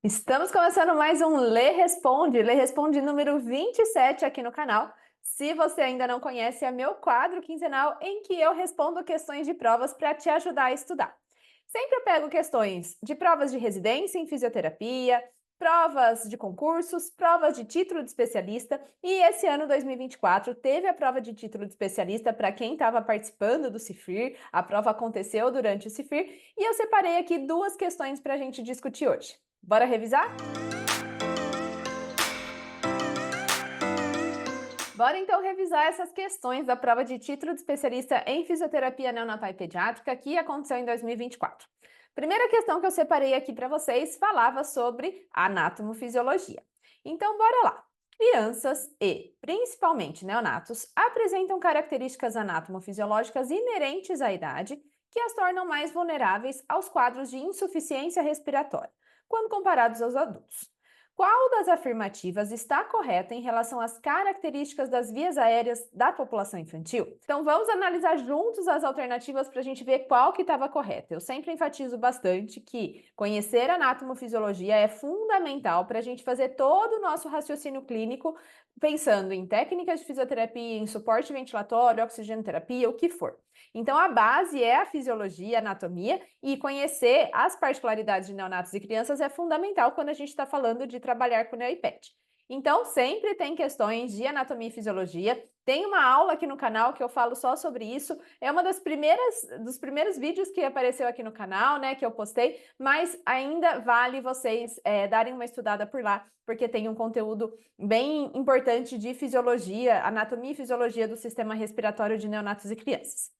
Estamos começando mais um Lê Responde número 27 aqui no canal. Se você ainda não conhece, é meu quadro quinzenal em que eu respondo questões de provas para te ajudar a estudar. Sempre eu pego questões de provas de residência em fisioterapia, provas de concursos, provas de título de especialista, e esse ano 2024 teve a prova de título de especialista para quem estava participando do CIFIR. A prova aconteceu durante o CIFIR e eu separei aqui duas questões para a gente discutir hoje. Bora revisar? Bora então revisar essas questões da prova de título de especialista em fisioterapia neonatal e pediátrica que aconteceu em 2024. Primeira questão que eu separei aqui para vocês falava sobre anatomofisiologia. Então, bora lá. Crianças e, principalmente neonatos, apresentam características anatomofisiológicas inerentes à idade que as tornam mais vulneráveis aos quadros de insuficiência respiratória, quando comparados aos adultos. Qual das afirmativas está correta em relação às características das vias aéreas da população infantil? Então vamos analisar juntos as alternativas para a gente ver qual que estava correta. Eu sempre enfatizo bastante que conhecer anatomofisiologia é fundamental para a gente fazer todo o nosso raciocínio clínico pensando em técnicas de fisioterapia, em suporte ventilatório, oxigenoterapia, o que for. Então, a base é a fisiologia, a anatomia, e conhecer as particularidades de neonatos e crianças é fundamental quando a gente está falando de trabalhar com neoIPET. Então, sempre tem questões de anatomia e fisiologia. Tem uma aula aqui no canal que eu falo só sobre isso. É uma dos primeiros vídeos que apareceu aqui no canal, né, que eu postei, mas ainda vale vocês darem uma estudada por lá, porque tem um conteúdo bem importante de fisiologia, anatomia e fisiologia do sistema respiratório de neonatos e crianças.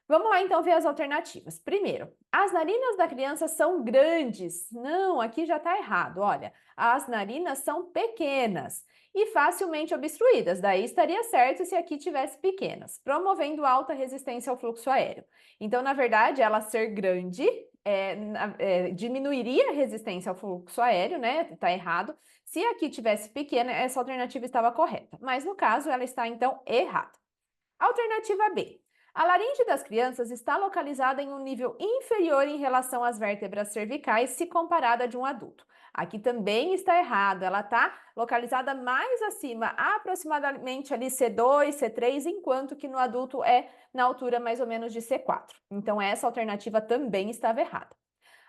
Vamos lá então ver as alternativas. Primeiro, as narinas da criança são grandes. Não, aqui já está errado. Olha, as narinas são pequenas e facilmente obstruídas. Daí estaria certo se aqui tivesse pequenas, promovendo alta resistência ao fluxo aéreo. Então, na verdade, ela ser grande diminuiria a resistência ao fluxo aéreo, né? Está errado. Se aqui tivesse pequena, essa alternativa estava correta. Mas no caso, ela está então errada. Alternativa B. A laringe das crianças está localizada em um nível inferior em relação às vértebras cervicais se comparada a de um adulto. Aqui também está errado, ela está localizada mais acima, aproximadamente ali C2, C3, enquanto que no adulto é na altura mais ou menos de C4. Então essa alternativa também estava errada.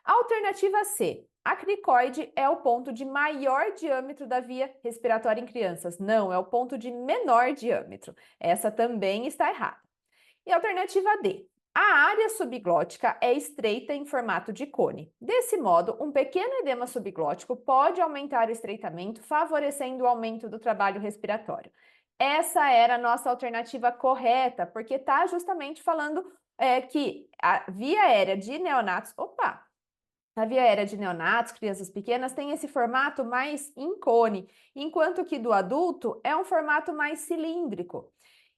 Alternativa C. A cricoide é o ponto de maior diâmetro da via respiratória em crianças. Não, é o ponto de menor diâmetro. Essa também está errada. E alternativa D. A área subglótica é estreita em formato de cone. Desse modo, um pequeno edema subglótico pode aumentar o estreitamento, favorecendo o aumento do trabalho respiratório. Essa era a nossa alternativa correta, porque está justamente falando que a via aérea de neonatos... A via aérea de neonatos, crianças pequenas, tem esse formato mais em cone, enquanto que do adulto é um formato mais cilíndrico.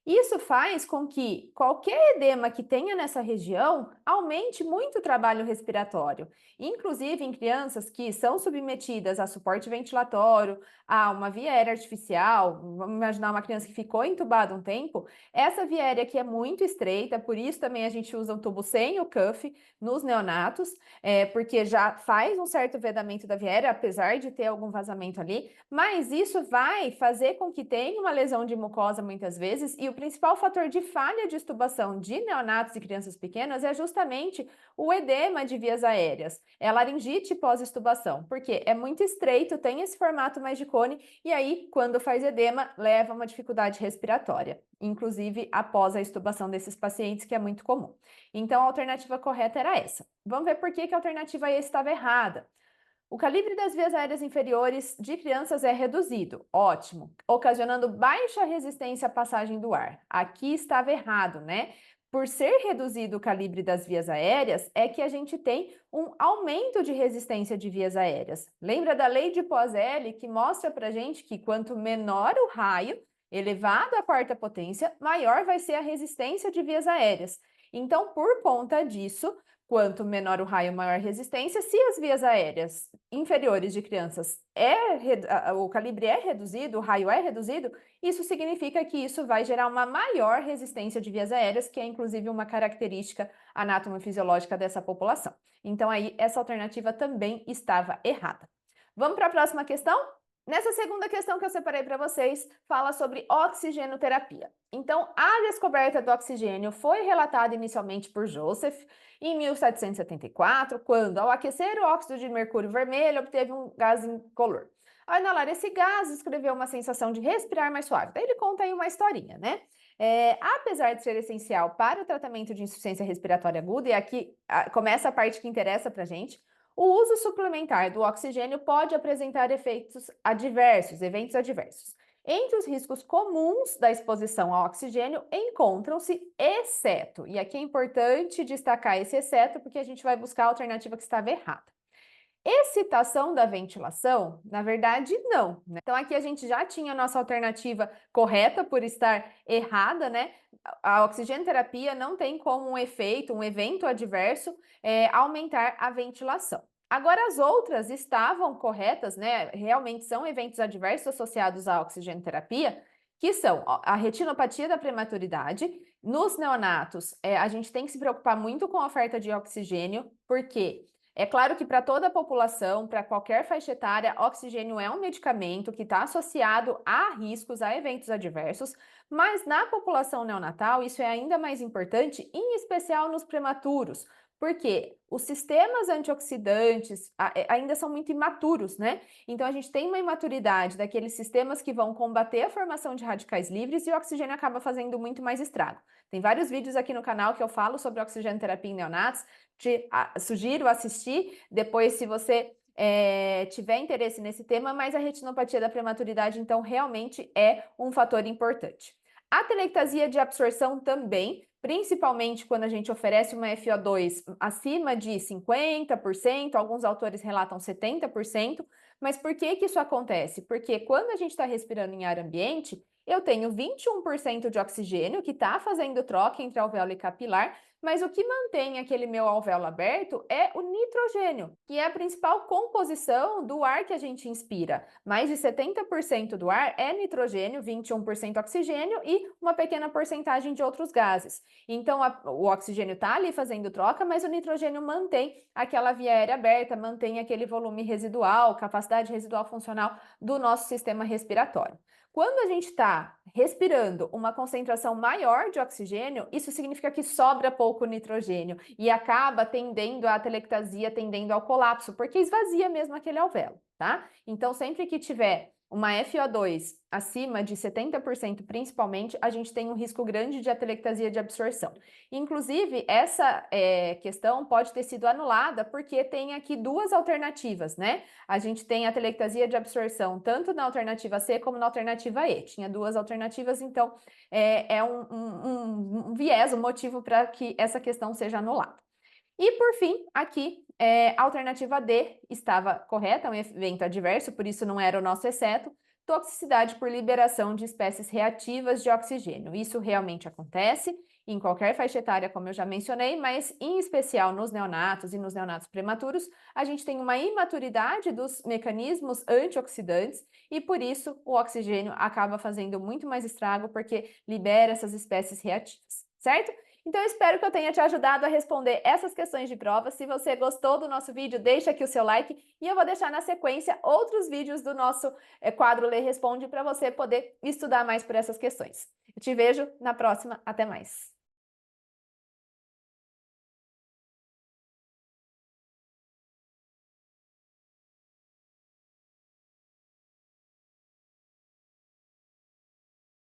Isso faz com que qualquer edema que tenha nessa região aumente muito o trabalho respiratório, inclusive em crianças que são submetidas a suporte ventilatório, a uma via aérea artificial. Vamos imaginar uma criança que ficou entubada um tempo, essa via aérea aqui é muito estreita, por isso também a gente usa um tubo sem o cuff nos neonatos, porque já faz um certo vedamento da via aérea, apesar de ter algum vazamento ali, mas isso vai fazer com que tenha uma lesão de mucosa muitas vezes, e o principal fator de falha de extubação de neonatos e crianças pequenas é justamente o edema de vias aéreas, é a laringite pós-extubação, porque é muito estreito, tem esse formato mais de cone, e aí, quando faz edema, leva a uma dificuldade respiratória, inclusive após a extubação desses pacientes, que é muito comum. Então, a alternativa correta era essa. Vamos ver por que a alternativa E estava errada. O calibre das vias aéreas inferiores de crianças é reduzido, ótimo, ocasionando baixa resistência à passagem do ar. Aqui estava errado, né? Por ser reduzido o calibre das vias aéreas, é que a gente tem um aumento de resistência de vias aéreas. Lembra da lei de Poiseuille, que mostra pra gente que quanto menor o raio, elevado à quarta potência, maior vai ser a resistência de vias aéreas. Então, por conta disso, quanto menor o raio, maior a resistência. Se as vias aéreas inferiores de crianças o calibre é reduzido, o raio é reduzido, isso significa que isso vai gerar uma maior resistência de vias aéreas, que é inclusive uma característica anatomofisiológica dessa população. Então aí essa alternativa também estava errada. Vamos para a próxima questão? Nessa segunda questão que eu separei para vocês, fala sobre oxigenoterapia. Então, a descoberta do oxigênio foi relatada inicialmente por Joseph em 1774, quando, ao aquecer o óxido de mercúrio vermelho, obteve um gás incolor. Ao inalar esse gás, descreveu uma sensação de respirar mais suave. Daí ele conta aí uma historinha, né? Apesar de ser essencial para o tratamento de insuficiência respiratória aguda, e aqui começa a parte que interessa para a gente, o uso suplementar do oxigênio pode apresentar eventos adversos. Entre os riscos comuns da exposição ao oxigênio encontram-se exceto, e aqui é importante destacar esse exceto porque a gente vai buscar a alternativa que estava errada. Excitação da ventilação, na verdade, não, né? Então, aqui a gente já tinha a nossa alternativa correta por estar errada, né? A oxigenoterapia não tem como um efeito, um evento adverso, aumentar a ventilação. Agora, as outras estavam corretas, né? Realmente são eventos adversos associados à oxigenoterapia, que são a retinopatia da prematuridade. Nos neonatos, a gente tem que se preocupar muito com a oferta de oxigênio, porque é claro que para toda a população, para qualquer faixa etária, oxigênio é um medicamento que está associado a riscos, a eventos adversos, mas na população neonatal isso é ainda mais importante, em especial nos prematuros, porque os sistemas antioxidantes ainda são muito imaturos, né? Então a gente tem uma imaturidade daqueles sistemas que vão combater a formação de radicais livres e o oxigênio acaba fazendo muito mais estrago. Tem vários vídeos aqui no canal que eu falo sobre oxigenoterapia em neonatos. Sugiro assistir depois se você tiver interesse nesse tema, mas a retinopatia da prematuridade, então, realmente é um fator importante. A telectasia de absorção também, principalmente quando a gente oferece uma FO2 acima de 50%, alguns autores relatam 70%, mas por que que isso acontece? Porque quando a gente está respirando em ar ambiente, eu tenho 21% de oxigênio que está fazendo troca entre alvéolo e capilar, mas o que mantém aquele meu alvéolo aberto é o nitrogênio, que é a principal composição do ar que a gente inspira. Mais de 70% do ar é nitrogênio, 21% oxigênio e uma pequena porcentagem de outros gases. Então, o oxigênio está ali fazendo troca, mas o nitrogênio mantém aquela via aérea aberta, mantém aquele volume residual, capacidade residual funcional do nosso sistema respiratório. Quando a gente está respirando uma concentração maior de oxigênio, isso significa que sobra pouco nitrogênio e acaba tendendo à atelectasia, tendendo ao colapso, porque esvazia mesmo aquele alvéolo, tá? Então, sempre que tiver uma FO2 acima de 70%, principalmente, a gente tem um risco grande de atelectasia de absorção. Inclusive, essa questão pode ter sido anulada porque tem aqui duas alternativas, né? A gente tem a atelectasia de absorção tanto na alternativa C como na alternativa E. Tinha duas alternativas, então é um viés, um motivo para que essa questão seja anulada. E por fim, aqui, a alternativa D estava correta, um evento adverso, por isso não era o nosso exceto, toxicidade por liberação de espécies reativas de oxigênio. Isso realmente acontece em qualquer faixa etária, como eu já mencionei, mas em especial nos neonatos e nos neonatos prematuros, a gente tem uma imaturidade dos mecanismos antioxidantes e por isso o oxigênio acaba fazendo muito mais estrago porque libera essas espécies reativas, certo? Então, eu espero que eu tenha te ajudado a responder essas questões de prova. Se você gostou do nosso vídeo, deixa aqui o seu like e eu vou deixar na sequência outros vídeos do nosso quadro Lê Responde para você poder estudar mais por essas questões. Eu te vejo na próxima. Até mais!